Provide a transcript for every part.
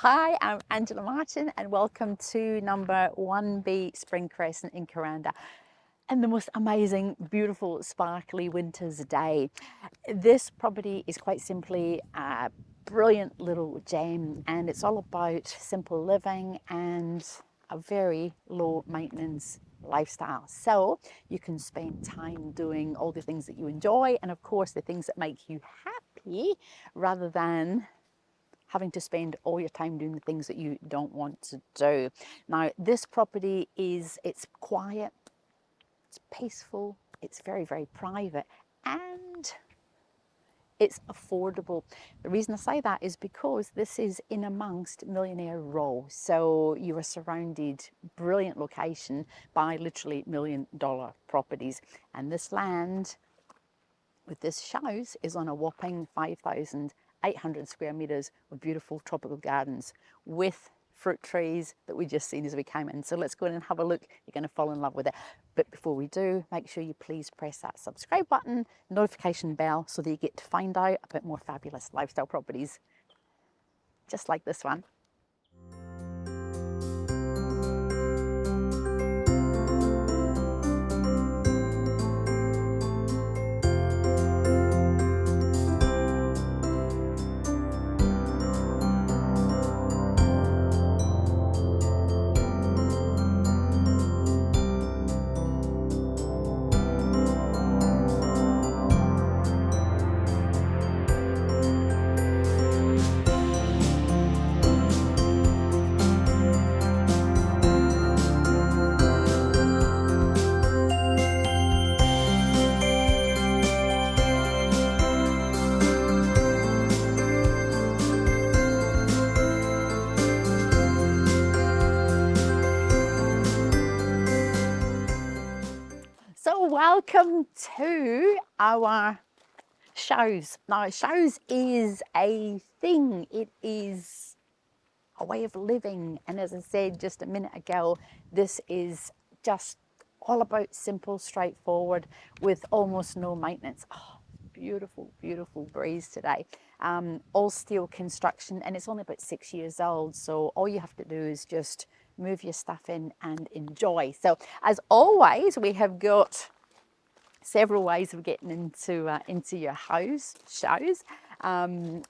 Hi, I'm Angela Martin and welcome to number 1B Spring Crescent in Kuranda and the most amazing, beautiful, sparkly winter's day. This property is quite simply a brilliant little gem, and it's all about simple living and a very low maintenance lifestyle. So you can spend time doing all the things that you enjoy and of course the things that make you happy rather than having to spend all your time doing the things that you don't want to do. Now, this property it's quiet, it's peaceful, it's very, very private, and it's affordable. The reason I say that is because this is in amongst Millionaire Row. So you are surrounded, brilliant location, by literally $1 million properties. And this land with this house is on a whopping 5,800 square meters of beautiful tropical gardens with fruit trees that we just seen as we came in. So let's go in and have a look. You're going to fall in love with it. But before we do, make sure you please press that subscribe button, notification bell, so that you get to find out about more fabulous lifestyle properties just like this one. So welcome to our shows. Now, shows is a thing. It is a way of living. And as I said just a minute ago, this is just all about simple, straightforward, with almost no maintenance. Oh, beautiful, beautiful breeze today. All steel construction, and it's only about 6 years old. So all you have to do is just move your stuff in and enjoy. So as always, we have got several ways of getting into your house shows.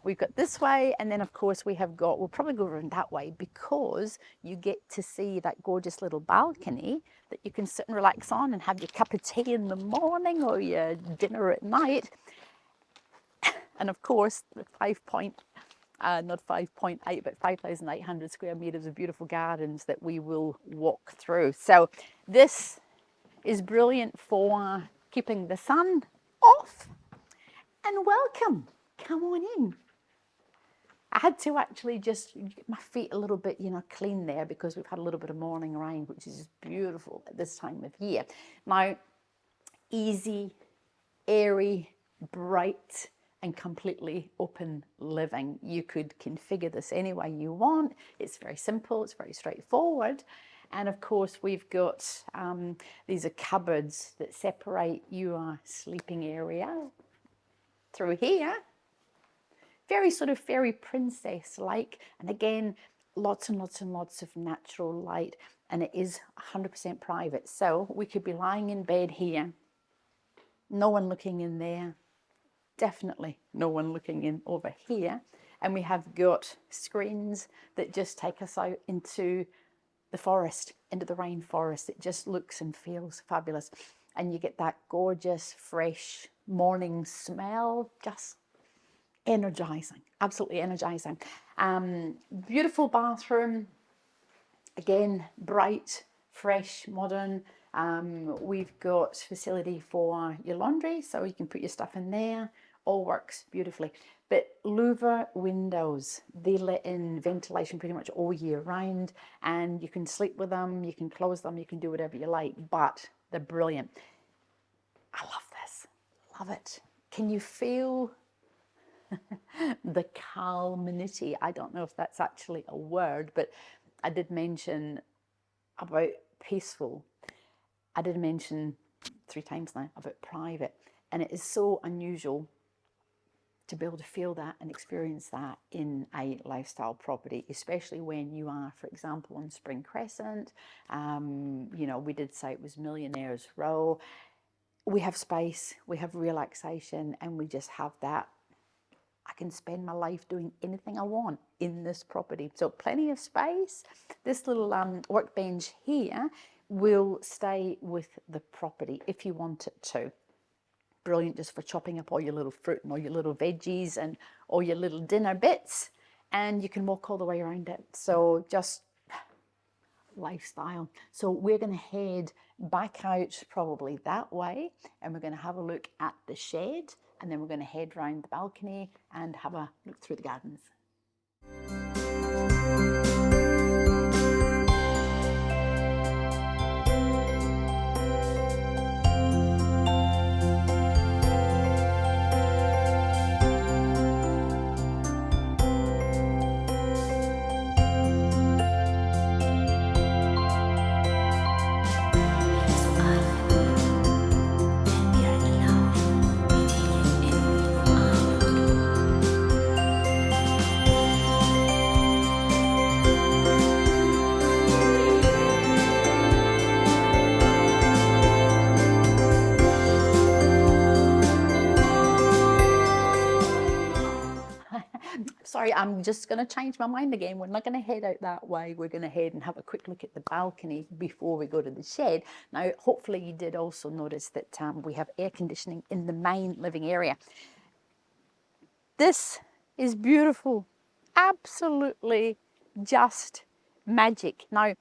We've got this way, and then of course we'll probably go around that way because you get to see that gorgeous little balcony that you can sit and relax on and have your cup of tea in the morning or your dinner at night. And of course the not 5.8 but 5,800 square meters of beautiful gardens that we will walk through. So this is brilliant for keeping the sun off. And welcome, come on in. I had to actually just get my feet a little bit, clean there because we've had a little bit of morning rain, which is beautiful at this time of year. Now, easy, airy, bright, and completely open living. You could configure this any way you want. It's very simple, it's very straightforward. And of course, we've got, these are cupboards that separate your sleeping area through here. Very sort of fairy princess-like. And again, lots and lots and lots of natural light. And it is 100% private. So we could be lying in bed here, no one looking in there. Definitely no one looking in over here. And we have got screens that just take us out into the forest, into the rainforest. It just looks and feels fabulous. And you get that gorgeous, fresh morning smell, just energizing, absolutely energizing. Beautiful bathroom, again, bright, fresh, modern. We've got facility for your laundry, so you can put your stuff in there. All works beautifully. But louver windows, they let in ventilation pretty much all year round, and you can sleep with them, you can close them, you can do whatever you like, but they're brilliant. I love this, love it. Can you feel the calmnity? I don't know if that's actually a word, but I did mention about peaceful. I did mention 3 times now about private, and it is so unusual to be able to feel that and experience that in a lifestyle property, especially when you are, for example, on Spring Crescent. You know, we did say it was Millionaires Row. We have space, we have relaxation, and we just have that. I can spend my life doing anything I want in this property. So plenty of space. This little workbench here will stay with the property if you want it to. Brilliant just for chopping up all your little fruit and all your little veggies and all your little dinner bits. And you can walk all the way around it. So just lifestyle. So we're going to head back out probably that way, and we're going to have a look at the shed, and then we're going to head round the balcony and have a look through the gardens. Sorry, I'm just going to change my mind again. We're not going to head out that way. We're going to head and have a quick look at the balcony before we go to the shed. Now, hopefully you did also notice that we have air conditioning in the main living area. This is beautiful. Absolutely just magic. Now,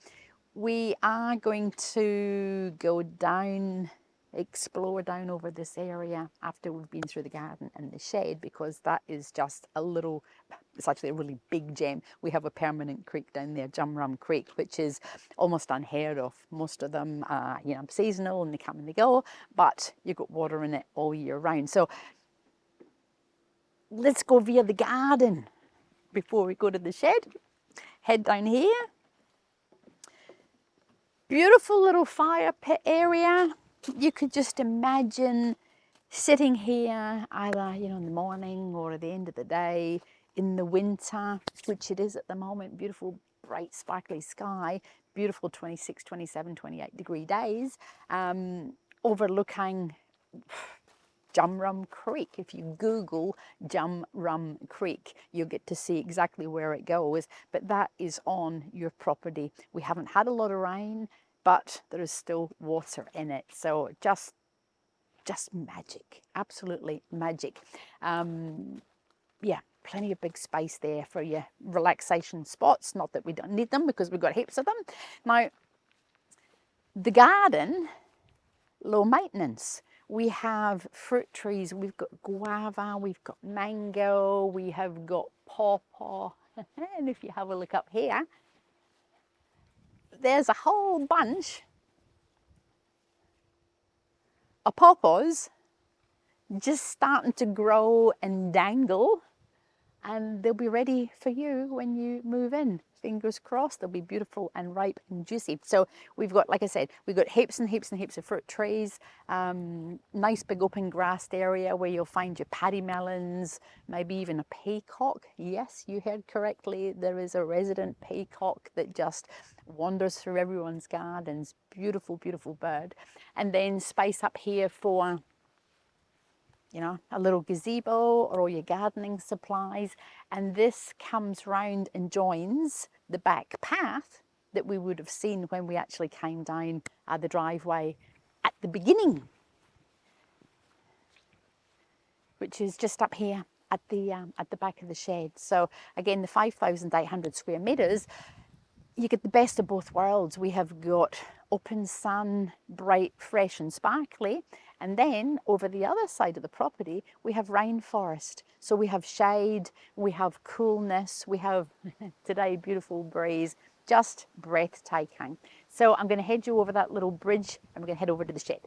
we are going to go down, explore down over this area after we've been through the garden and the shed, because that is just a little, it's actually a really big gem. We have a permanent creek down there, Jumrum Creek, which is almost unheard of. Most of them are, you know, seasonal and they come and they go, but you've got water in it all year round. So let's go via the garden before we go to the shed. Head down here. Beautiful little fire pit area. You could just imagine sitting here either, you know, in the morning or at the end of the day, in the winter, which it is at the moment. Beautiful, bright, sparkly sky, beautiful 26, 27, 28 degree days, overlooking Jumrum Creek. If you Google Jumrum Creek, you'll get to see exactly where it goes, but that is on your property. We haven't had a lot of rain, but there is still water in it. So just magic, absolutely magic. Yeah, plenty of big space there for your relaxation spots. Not that we don't need them because we've got heaps of them. Now, the garden, low maintenance. We have fruit trees, we've got guava, we've got mango, we have got pawpaw. And if you have a look up here, there's a whole bunch of pawpaws just starting to grow and dangle, and they'll be ready for you when you move in. Fingers crossed, they'll be beautiful and ripe and juicy. So we've got, like I said, we've got heaps and heaps and heaps of fruit trees, nice big open grassed area where you'll find your paddy melons, maybe even a peacock. Yes, you heard correctly, there is a resident peacock that just wanders through everyone's gardens. Beautiful, beautiful bird. And then space up here for, you know, a little gazebo or all your gardening supplies. And this comes round and joins the back path that we would have seen when we actually came down the driveway at the beginning, which is just up here at the back of the shed. So again, the 5,800 square meters, you get the best of both worlds. We have got open sun, bright, fresh and sparkly. And then over the other side of the property, we have rainforest. So we have shade, we have coolness, we have today beautiful breeze, just breathtaking. So I'm going to head you over that little bridge and we're going to head over to the shed.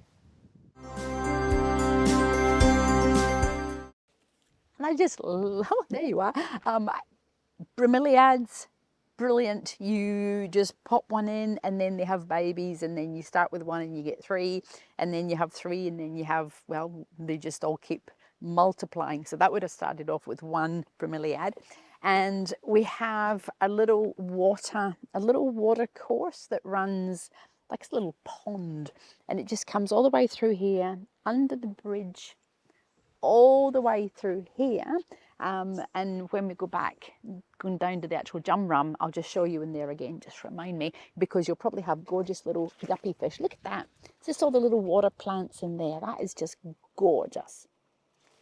And I just love, there you are, bromeliads. Brilliant. You just pop one in and then they have babies, and then you start with one and you get three, and then you have three, and then you have, well, they just all keep multiplying. So that would have started off with one bromeliad. And we have a little water course that runs like a little pond, and it just comes all the way through here, under the bridge, all the way through here. And when we go back, going down to the actual Jumrum, I'll just show you in there again, just remind me, because you'll probably have gorgeous little guppy fish. Look at that. It's just all the little water plants in there. That is just gorgeous.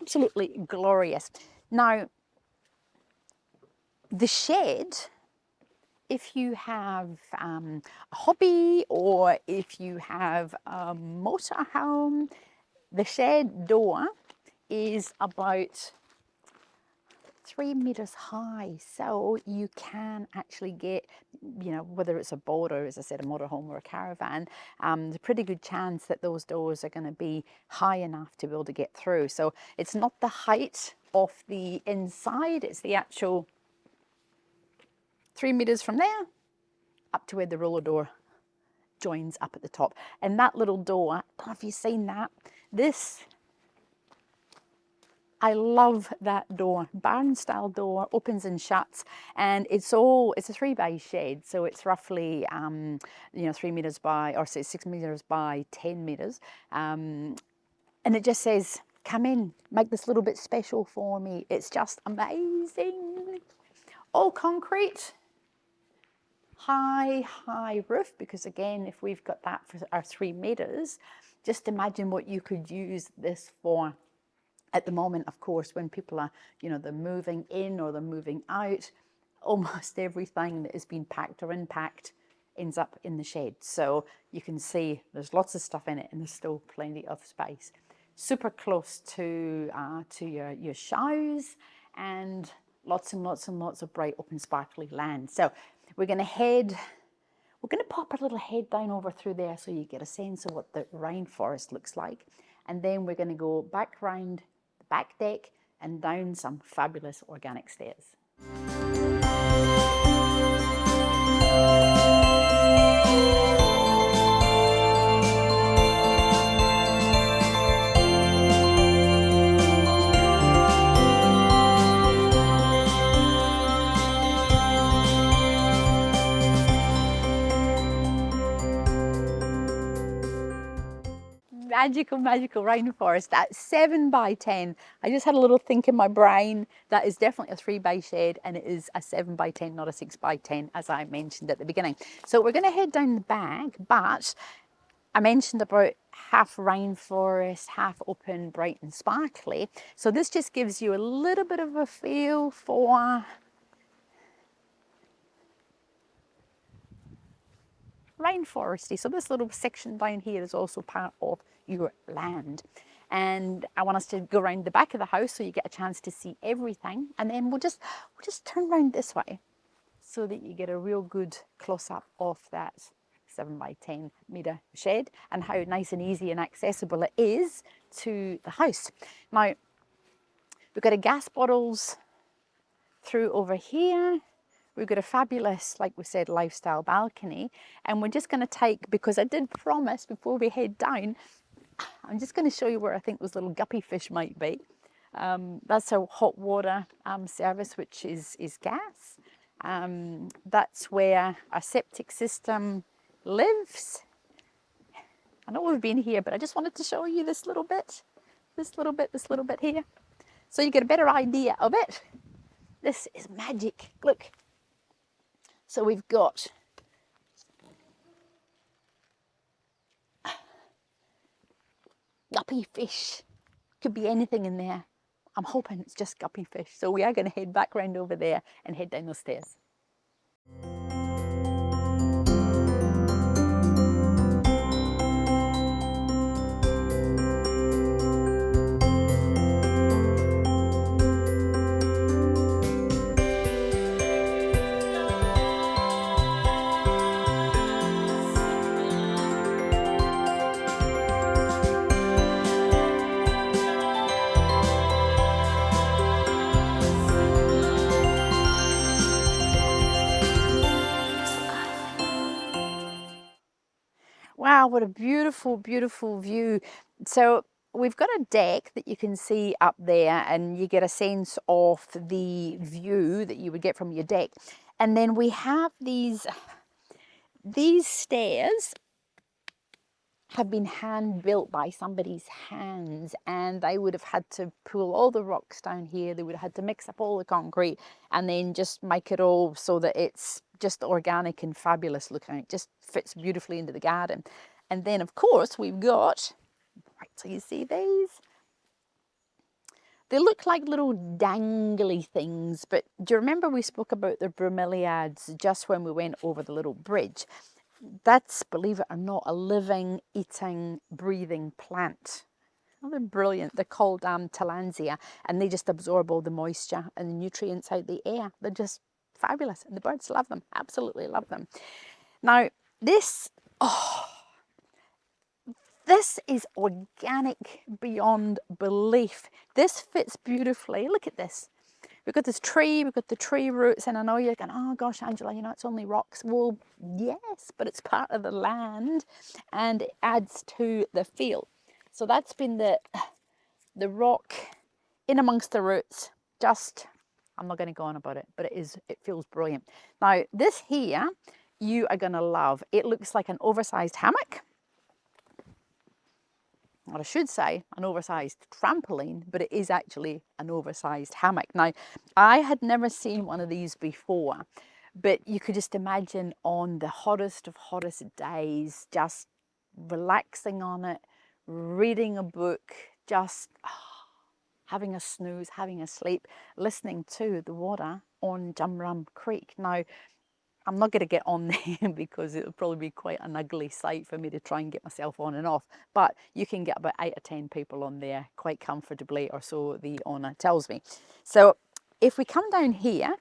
Absolutely glorious. Now, the shed, if you have a hobby or if you have a motorhome, the shed door is about 3 meters high, so you can actually get, you know, whether it's a boat or, as I said, a motorhome or a caravan, there's a pretty good chance that those doors are going to be high enough to be able to get through. So it's not the height of the inside, it's the actual 3 meters from there up to where the roller door joins up at the top. And that little door, I don't know if you've seen that, I love that door. Barn style door, opens and shuts, and it's a 3-bay shed, so it's roughly 3 meters by, or say 6 meters by 10 meters, and it just says, come in, make this little bit special for me. It's just amazing. All concrete, high roof, because again, if we've got that for our 3 meters, just imagine what you could use this for. At the moment, of course, when people are, they're moving in or they're moving out, almost everything that has been packed or unpacked ends up in the shed. So you can see there's lots of stuff in it and there's still plenty of space. Super close to your shows, and lots and lots and lots of bright, open, sparkly land. So we're going to pop our little head down over through there so you get a sense of what the rainforest looks like. And then we're going to go back round back deck and down some fabulous organic stairs. Magical rainforest at 7 by 10. I just had a little think in my brain. That is definitely a 3-bay shed, and it is a 7 by 10, not a 6 by 10, as I mentioned at the beginning. So we're going to head down the back, but I mentioned about half rainforest, half open, bright and sparkly. So this just gives you a little bit of a feel for rainforesty. So this little section down here is also part of your land. And I want us to go around the back of the house so you get a chance to see everything. And then we'll just turn around this way so that you get a real good close-up of that 7 by 10 meter shed and how nice and easy and accessible it is to the house. Now, we've got a gas bottles through over here. We've got a fabulous, like we said, lifestyle balcony. And we're just going to take, because I did promise before we head down, I'm just going to show you where I think those little guppy fish might be. That's our hot water service, which is gas. That's where our septic system lives. I know we've been here, but I just wanted to show you this little bit here, so you get a better idea of it. This is magic. Look. So we've got guppy fish. Could be anything in there. I'm hoping it's just guppy fish. So we are going to head back round over there and head down those stairs. Wow, what a beautiful, beautiful view. So we've got a deck that you can see up there, and you get a sense of the view that you would get from your deck. And then we have these stairs have been hand built by somebody's hands, and they would have had to pull all the rocks down here. They would have had to mix up all the concrete and then just make it all so that it's just organic and fabulous looking. It just fits beautifully into the garden. And then of course we've got, wait till you see these. They look like little dangly things, but do you remember we spoke about the bromeliads just when we went over the little bridge? That's, believe it or not, a living, eating, breathing plant. Oh, they're brilliant. They're called tillandsia, and they just absorb all the moisture and the nutrients out the air. They're just fabulous, and the birds love them, absolutely love them. Now, this is organic beyond belief. This fits beautifully. Look at this. We've got this tree, we've got the tree roots, and I know you're going, oh gosh, Angela, you know, it's only rocks. Well, yes, but it's part of the land and it adds to the feel. So that's been the rock in amongst the roots. Just, I'm not going to go on about it, but it feels brilliant. Now, this here, you are going to love. It looks like an oversized hammock. Or I should say an oversized trampoline, but it is actually an oversized hammock. Now, I had never seen one of these before, but you could just imagine on the hottest of hottest days, just relaxing on it, reading a book, just having a snooze, having a sleep, listening to the water on Jumrum Creek. Now, I'm not going to get on there because it'll probably be quite an ugly sight for me to try and get myself on and off. But you can get about 8 or 10 people on there quite comfortably, or so the owner tells me. So if we come down here,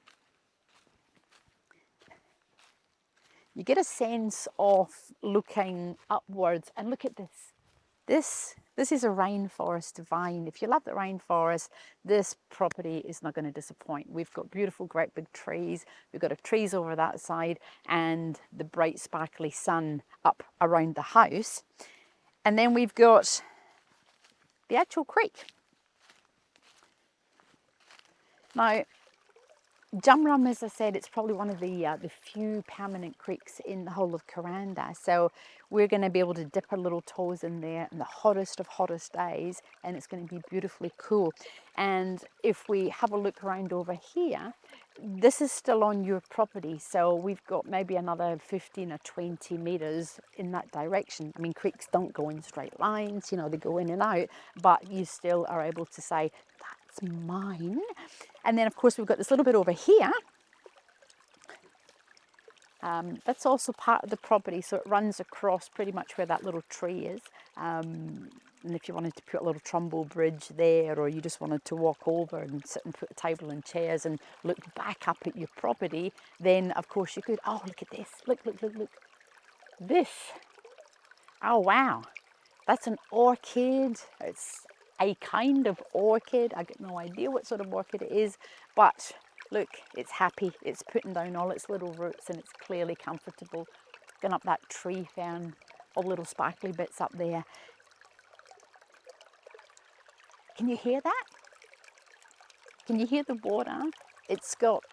you get a sense of looking upwards, and look at this. This is a rainforest vine. If you love the rainforest, this property is not going to disappoint. We've got beautiful, great big trees. We've got trees over that side and the bright, sparkly sun up around the house. And then we've got the actual creek. Now, Jumrum, as I said, it's probably one of the few permanent creeks in the whole of Kuranda. So we're going to be able to dip our little toes in there in the hottest of hottest days, and it's going to be beautifully cool. And if we have a look around over here, this is still on your property. So we've got maybe another 15 or 20 meters in that direction. I mean, creeks don't go in straight lines, you know, they go in and out, but you still are able to say, that's mine. And then of course we've got this little bit over here. That's also part of the property, so it runs across pretty much where that little tree is. And if you wanted to put a little Trumbull bridge there, or you just wanted to walk over and sit and put a table and chairs and look back up at your property, then of course you could. Oh, look at this. Look. This. Oh, wow. That's an orchid. It's a kind of orchid. I got no idea what sort of orchid it is, but look, it's happy. It's putting down all its little roots and it's clearly comfortable. Going up that tree fern, all the little sparkly bits up there. Can you hear that? Can you hear the water? It's got,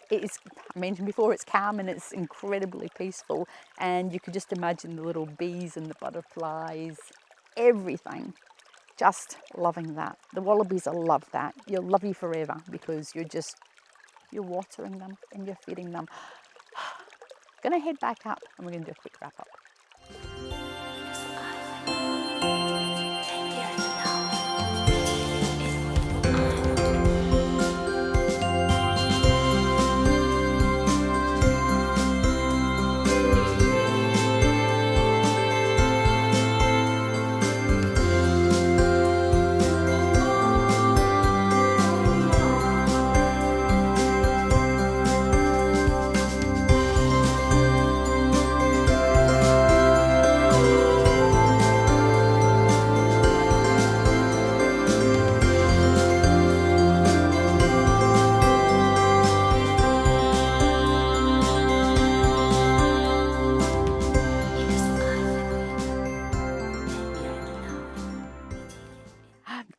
it is, I mentioned before, it's calm and it's incredibly peaceful. And you could just imagine the little bees and the butterflies, everything. Just loving that. The wallabies will love that. You'll love you forever because you're watering them and you're feeding them. Gonna head back up and we're gonna do a quick wrap up.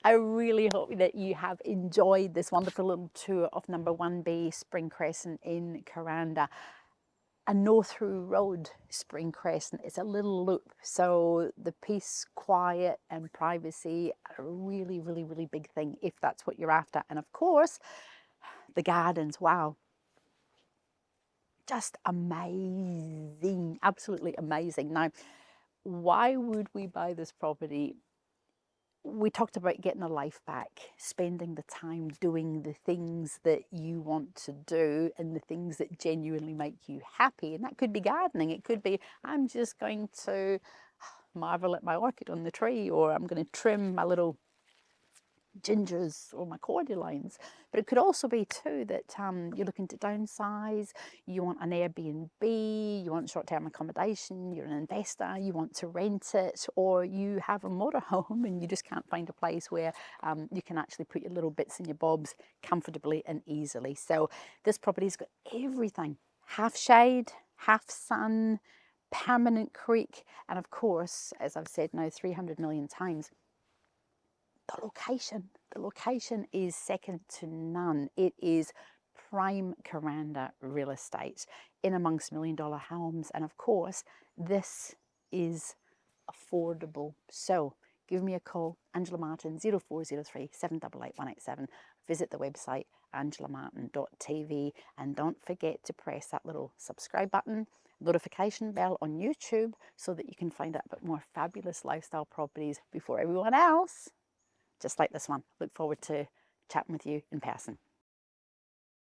I really hope that you have enjoyed this wonderful little tour of number 1B Spring Crescent in Kuranda. A no-through road, Spring Crescent. It's a little loop, so the peace, quiet and privacy are a really, really, really big thing if that's what you're after. And of course, the gardens, wow. Just amazing, absolutely amazing. Now, why would we buy this property? We talked about getting a life back, spending the time doing the things that you want to do and the things that genuinely make you happy. And that could be gardening. It could be, I'm just going to marvel at my orchid on the tree, or I'm going to trim my little gingers or my cordylines. But it could also be too that you're looking to downsize, you want an Airbnb, you want short-term accommodation, you're an investor, you want to rent it, or you have a motorhome and you just can't find a place where you can actually put your little bits and your bobs comfortably and easily. So this property's got everything: half shade, half sun, permanent creek, and of course, as I've said now 300 million times, the location is second to none. It is prime Kuranda real estate in amongst $1 million homes. And of course, this is affordable. So give me a call, Angela Martin, 0403 788 187. Visit the website, angelamartin.tv, and don't forget to press that little subscribe button, notification bell on YouTube, so that you can find out about more fabulous lifestyle properties before everyone else, just like this one. Look forward to chatting with you in person.